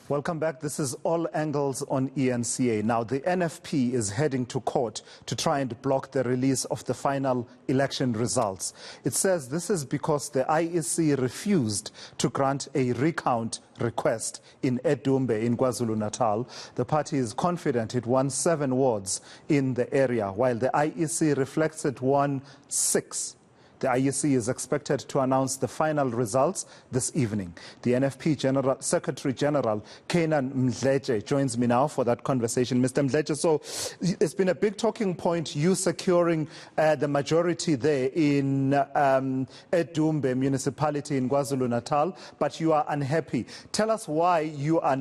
Welcome back. This is All Angles on eNCA. Now, the NFP is heading to court to try and block the release of the final election results. It says this is because the IEC refused to grant a recount request in Edumbe in KwaZulu-Natal. The party is confident it won 7 wards in the area, while the IEC reflects it won 6. The IEC is expected to announce the final results this evening. The NFP Secretary General, Kenan Mdletshe, joins me now for that conversation. Mr. Mdletshe, so it's been a big talking point, you securing the majority there in Edumbe municipality in KwaZulu-Natal, but you are unhappy. Tell us why you are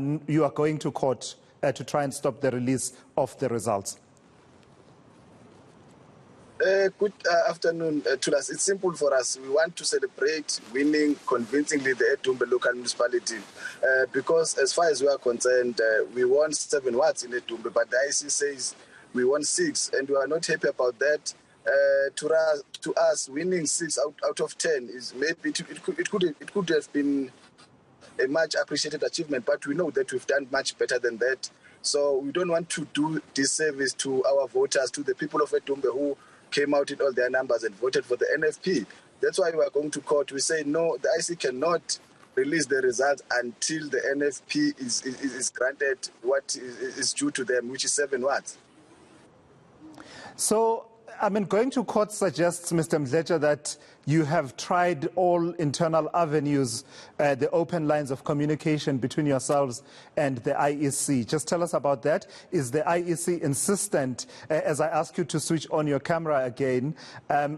going to court to try and stop the release of the results. Good afternoon to us. It's simple for us. We want to celebrate winning convincingly the Edumbe local municipality because as far as we are concerned, we won 7 wards in Edumbe, but the IEC says we won 6 and we are not happy about that. To us, winning 6 out of 10 is maybe it could have been a much appreciated achievement, but we know that we've done much better than that. So we don't want to do disservice to our voters, to the people of Edumbe who came out in all their numbers and voted for the NFP. That's why we are going to court. We say no, the IC cannot release the results until the NFP is granted what is due to them, which is 7 wards. So, going to court suggests, Mr. Mdletshe, that you have tried all internal avenues, the open lines of communication between yourselves and the IEC. Just tell us about that. Is the IEC insistent, as I ask you to switch on your camera again,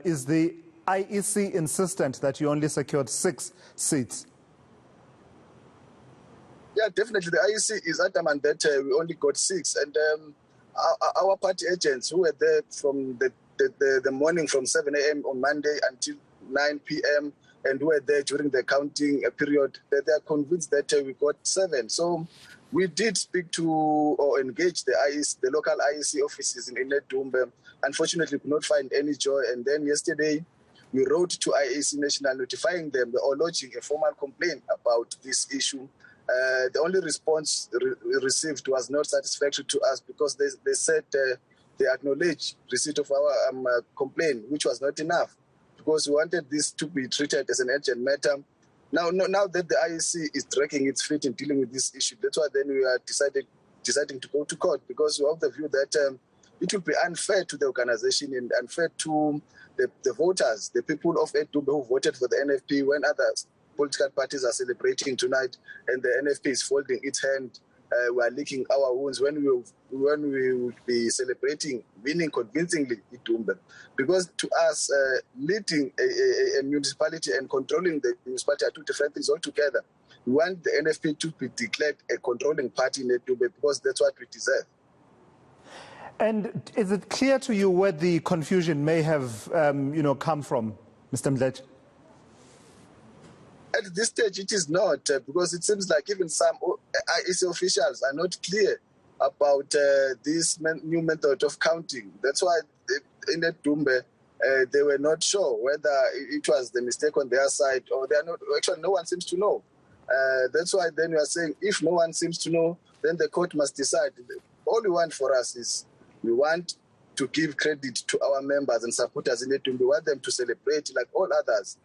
is the IEC insistent that you only secured 6 seats? Yeah, definitely. The IEC is adamant that we only got 6. And our party agents who were there from the morning from 7 a.m. on Monday until 9 p.m. and who were there during the counting period, they are convinced that we got 7. So we did speak to or engage the IEC, the local IEC offices in Edumbe. Unfortunately, could not find any joy. And then yesterday, we wrote to IEC National notifying them or lodging a formal complaint about this issue. The only response received was not satisfactory to us because they said they acknowledged receipt of our complaint, which was not enough because we wanted this to be treated as an urgent matter. Now that the IEC is dragging its feet in dealing with this issue, that's why then we are deciding to go to court because we have the view that it will be unfair to the organization and unfair to the voters, the people of Edumbe who voted for the NFP when other political parties are celebrating tonight and the NFP is folding its hand. We are licking our wounds when we will be celebrating winning convincingly Edumbe. Because to us, leading a municipality and controlling the municipality are 2 different things altogether. We want the NFP to be declared a controlling party in Edumbe because that's what we deserve. And is it clear to you where the confusion may have come from, Mr. Mdletshe? At this stage, it is not, because it seems like even some IEC officials are not clear about this new method of counting. That's why in Edumbe, they were not sure whether it was the mistake on their side or they are not. Actually, no one seems to know. That's why then we are saying if no one seems to know, then the court must decide. All we want for us is we want to give credit to our members and supporters in Edumbe. We want them to celebrate like all others.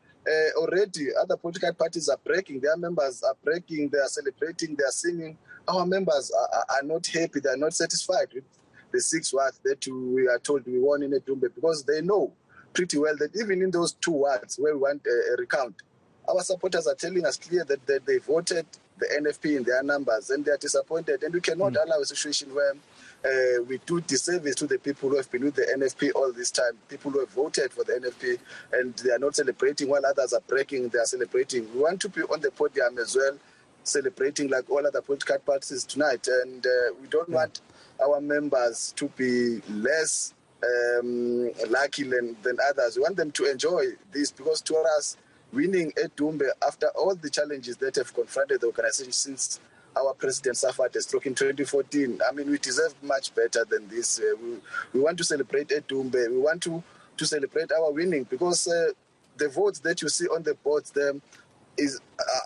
Already, other political parties are breaking. Their members are breaking. They are celebrating. They are singing. Our members are not happy. They are not satisfied with the 6 wards that we are told we won in Edumbe because they know pretty well that even in those 2 wards where we want a recount, our supporters are telling us clear that they voted the NFP in their numbers and they are disappointed. And we cannot allow a situation where we do disservice to the people who have been with the NFP all this time, people who have voted for the NFP, and they are not celebrating while others are breaking, they are celebrating. We want to be on the podium as well, celebrating like all other political parties tonight, and we don't want our members to be less lucky than others. We want them to enjoy this because to us, winning Edumbe after all the challenges that have confronted the organization since our president suffered a stroke in 2014. We deserve much better than this. We want to celebrate Edumbe. We want to celebrate our winning because the votes that you see on the boards there is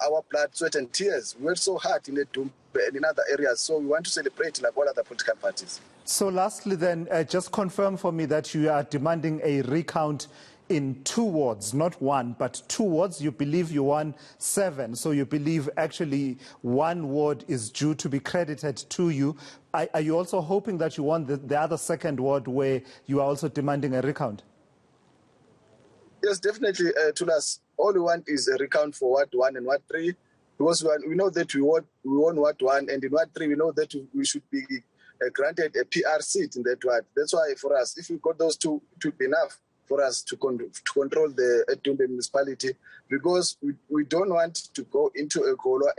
our blood, sweat, and tears. We worked so hard in Edumbe and in other areas, so we want to celebrate like all other political parties. So lastly then, just confirm for me that you are demanding a recount in 2 wards, not 1, but 2 wards. You believe you won 7, so you believe actually 1 ward is due to be credited to you. Are you also hoping that you won the other 2nd ward where you are also demanding a recount? Yes, definitely, Tulas. All we want is a recount for Ward 1 and Ward 3, because we know that we won Ward 1, and in Ward 3 we know that we should be granted a PR seat in that ward. That's why for us, if we got those 2, it would be enough for us to control the Edumbe municipality, because we don't want to go into a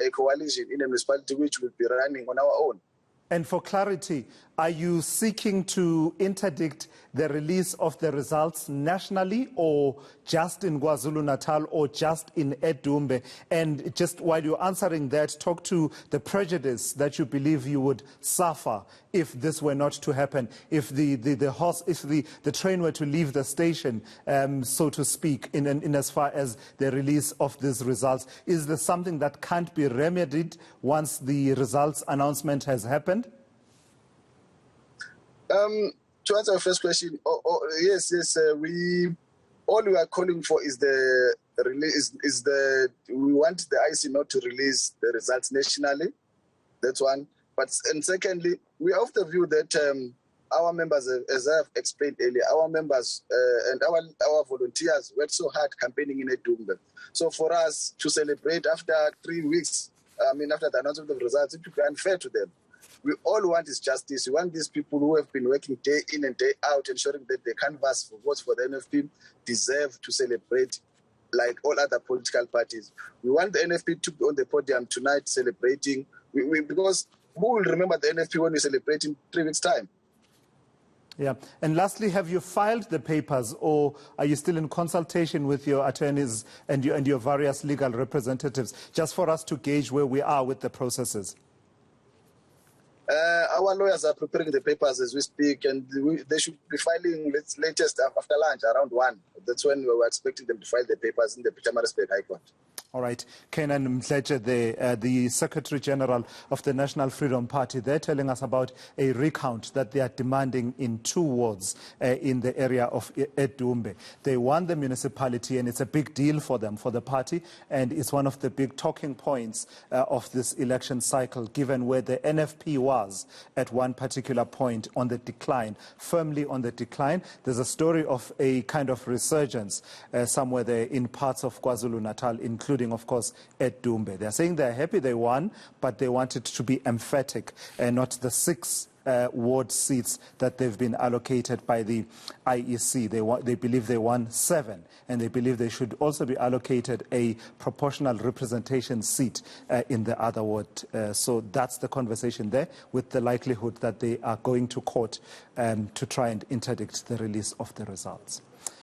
coalition in a municipality which will be running on our own. And for clarity, are you seeking to interdict the release of the results nationally, or just in KwaZulu-Natal, or just in Edumbe? And just while you're answering that, talk to the prejudice that you believe you would suffer if this were not to happen, if the train were to leave the station, so to speak, in as far as the release of these results. Is there something that can't be remedied once the results announcement has happened? To answer your first question, yes, all we are calling for is the release. We want the IC not to release the results nationally. That's one. And secondly, we are of the view that our members, as I have explained earlier, our members and our volunteers worked so hard campaigning in Edumbe. So for us to celebrate after 3 weeks, after the announcement of the results, it would be unfair to them. We all want is justice. We want these people who have been working day in and day out, ensuring that they canvass for votes for the NFP, deserve to celebrate like all other political parties. We want the NFP to be on the podium tonight celebrating, because who will remember the NFP when we celebrate in 3 weeks' time? Yeah. And lastly, have you filed the papers, or are you still in consultation with your attorneys and your various legal representatives, just for us to gauge where we are with the processes? Our lawyers are preparing the papers as we speak, and they should be filing latest after lunch, around 1. That's when we were expecting them to file the papers in the Pietermaritzburg High Court. All right. Kenan Mdletshe, the Secretary General of the National Freedom Party, they're telling us about a recount that they are demanding in 2 wards in the area of Edumbe. They won the municipality, and it's a big deal for them, for the party, and it's one of the big talking points of this election cycle, given where the NFP was at one particular point on the decline, firmly on the decline. There's a story of a kind of resurgence somewhere there in parts of KwaZulu-Natal, including, of course, Edumbe. They're saying they're happy they won, but they want it to be emphatic and not the 6 ward seats that they've been allocated by the IEC. They believe they won 7, and they believe they should also be allocated a proportional representation seat in the other ward. So that's the conversation there, with the likelihood that they are going to court to try and interdict the release of the results.